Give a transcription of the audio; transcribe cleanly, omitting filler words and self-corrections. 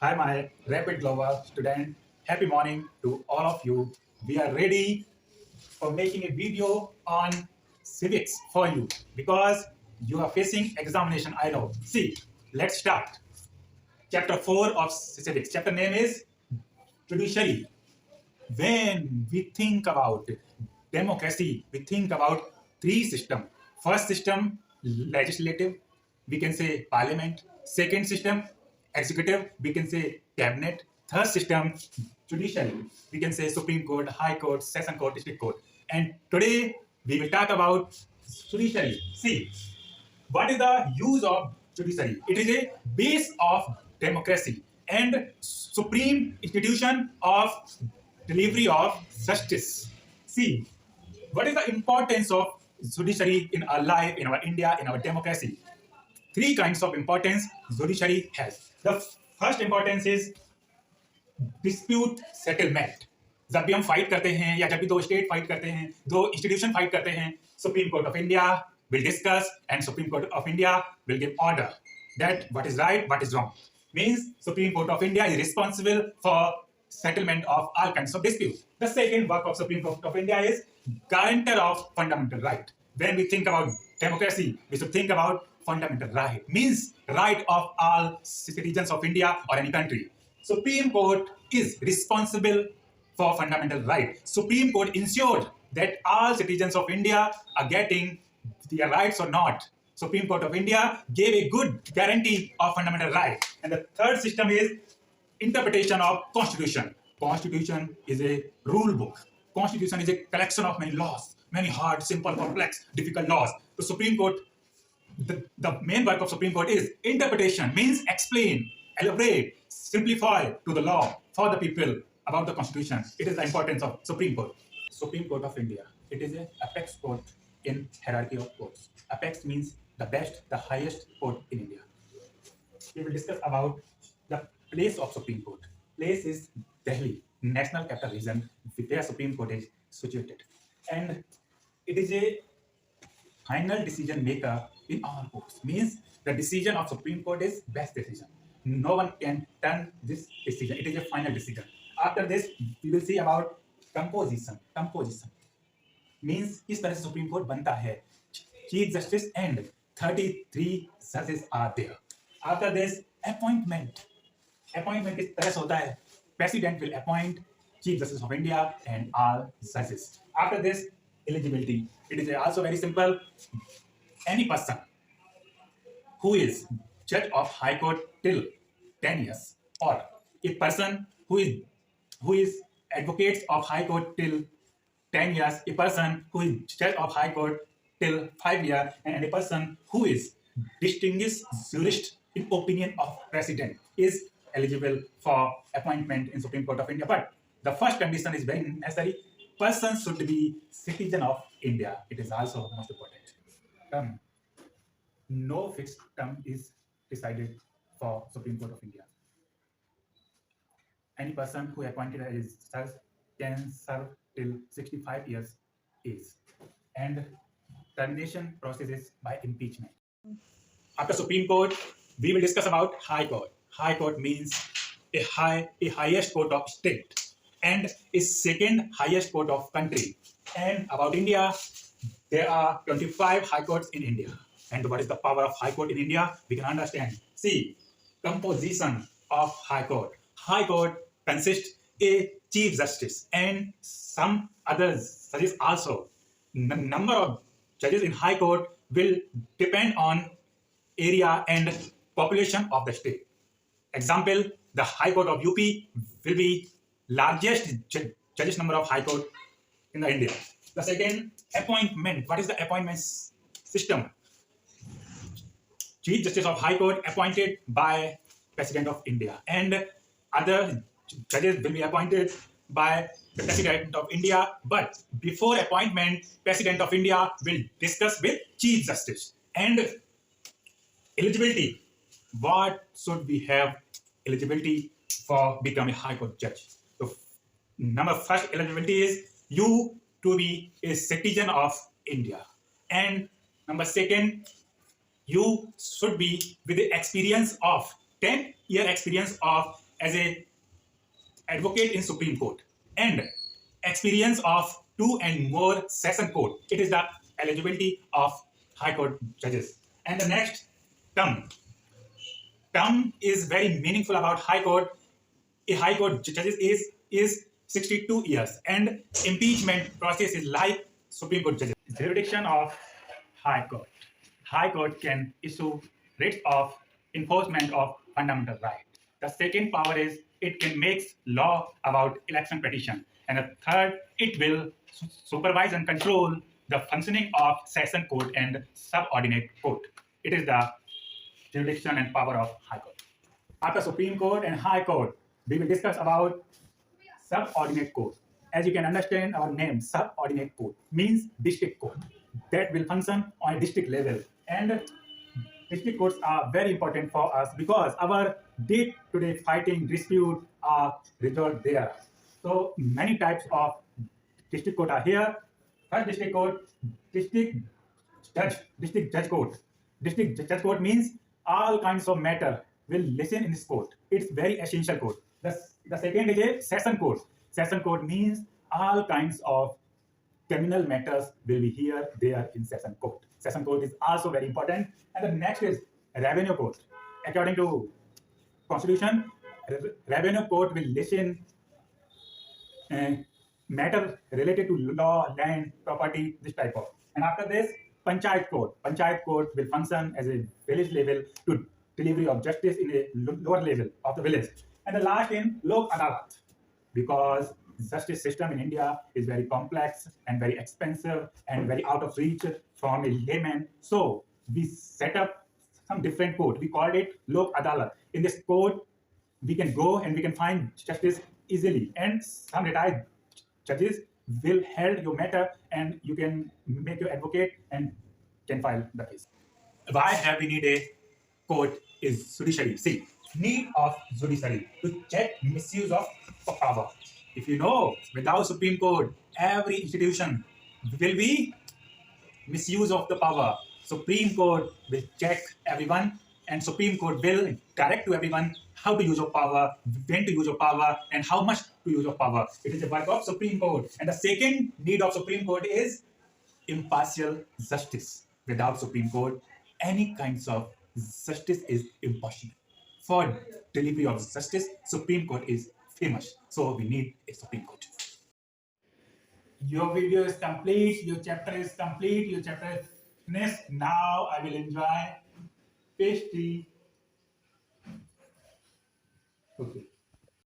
Hi, my rapid global student. Happy morning to all of you. We are ready for making a video on civics for you because you are facing examination. I know. See, let's start. Chapter 4 of civics. Chapter name is judiciary. When we think about democracy, we think about three systems. First system, legislative, we can say parliament. Second system, executive, we can say cabinet. Third system, judiciary, we can say Supreme Court, High Court, Session Court, District Court. And today we will talk about judiciary. See, what is the use of judiciary? It is a base of democracy and supreme institution of delivery of justice. See, what is the importance of judiciary in our life, in our India, in our democracy? Three kinds of importance judiciary has. The first importance is dispute settlement. जब भी हम fight करते हैं या जब भी दो state fight करते हैं, दो इंस्टीट्यूशन फाइट करते हैं, supreme court of India will discuss and Supreme Court of India will give order that what is right, what is wrong. Means Supreme Court of India is responsible for settlement of all kinds of disputes. The second work of Supreme Court of India is guarantor of fundamental right. When we think about democracy, we should think about fundamental right. Means right of all citizens of India or any country. Supreme Court is responsible for fundamental right. Supreme Court ensured that all citizens of India are getting their rights or not. Supreme Court of India gave a good guarantee of fundamental right. And the third system is interpretation of Constitution. Constitution is a rule book. Constitution is a collection of many laws, many hard, simple, complex, difficult laws. The Supreme Court, the main work of Supreme Court is interpretation, means explain, elaborate, simplify to the law for the people about the Constitution. It is the importance of Supreme Court. Supreme Court of India. It is a apex court in hierarchy of courts. Apex means the best, the highest court in India. We will discuss about the place of Supreme Court. Place is Delhi, National Capital Region, where Supreme Court is situated. And it is a final decision maker in all courts. Means the decision of Supreme Court is best decision. No one can turn this decision. It is a final decision. After this, we will see about composition. Composition means किस तरह से supreme court बनता है. Chief justice and 33 जजेस are there. After this appointment. Appointment किस तरह से होता है. President will appoint chief justice of India and all जजेस. After this eligibility. It is also very simple. Any person who is judge of high court till 10 years or a person who is advocates of high court till 10 years, a person who is judge of high court till 5 years, and a person who is distinguished jurist in opinion of president is eligible for appointment in Supreme Court of India. But the first condition is very necessary. Person should be citizen of India. It is also most important. No fixed term is decided for Supreme Court of India. Any person who appointed as judge can serve till 65 years age. And termination process is by impeachment. After Supreme Court, we will discuss about High Court. High Court means a highest court of state and is second highest court of country. And about India, there are 25 high courts in India. And what is the power of high court in India? We can understand. See, composition of high court. High court consists a chief justice and some other judges also. The number of judges in high court will depend on area and population of the state. Example, the high court of UP will be largest judges number of high court in the India. The second, appointment. What is the appointment system? Chief Justice of High Court appointed by President of India, and other judges will be appointed by the President of India. But before appointment, President of India will discuss with Chief Justice. And eligibility. What should we have eligibility for becoming a High Court judge? So, number first eligibility is you to be a citizen of India. And number second, you should be with the experience of 10-year experience of as a advocate in Supreme Court and experience of 2 and more session court. It is the eligibility of High Court judges. And the next term is very meaningful about High Court. A High Court judges is 62 years, and impeachment process is like Supreme Court judges. Jurisdiction of High Court. High Court can issue writs of enforcement of fundamental rights. The second power is it can make law about election petition. And the third, it will supervise and control the functioning of session court and subordinate court. It is the jurisdiction and power of High Court. After Supreme Court and High Court, we will discuss about subordinate court. As you can understand, our name, subordinate court, means district court that will function on a district level. And district courts are very important for us because our day-to-day fighting dispute are resolved there. So many types of district court are here. First district court, district judge court. District judge court means all kinds of matter will listen in this court. It's very essential court. The second is a session court. Session court means all kinds of criminal matters will be here there in session court. Session court is also very important. And the next is revenue court. According to Constitution, revenue court will listen matter related to law, land, property, this type of. And after this, Panchayat court. Panchayat court will function as a village level to delivery of justice in a lower level of the village. And the last in Lok Adalat, because justice system in India is very complex and very expensive and very out of reach from a layman. So we set up some different court. We called it Lok Adalat. In this court, we can go and we can find justice easily. And some retired judges will hold your matter and you can make your advocate and can file the case. Why have we need a court is judiciary. See, need of judiciary to check misuse of power. If you know, without Supreme Court, every institution will be misuse of the power. Supreme Court will check everyone, and Supreme Court will direct to everyone how to use your power, when to use your power, and how much to use your power. It is a work of Supreme Court. And the second need of Supreme Court is impartial justice. Without Supreme Court, any kinds of justice is impossible. For delivery of justice, Supreme Court is famous. So we need a Supreme Court. Your video is complete, your chapter is complete, your chapter is finished. Now I will enjoy pastry. Okay.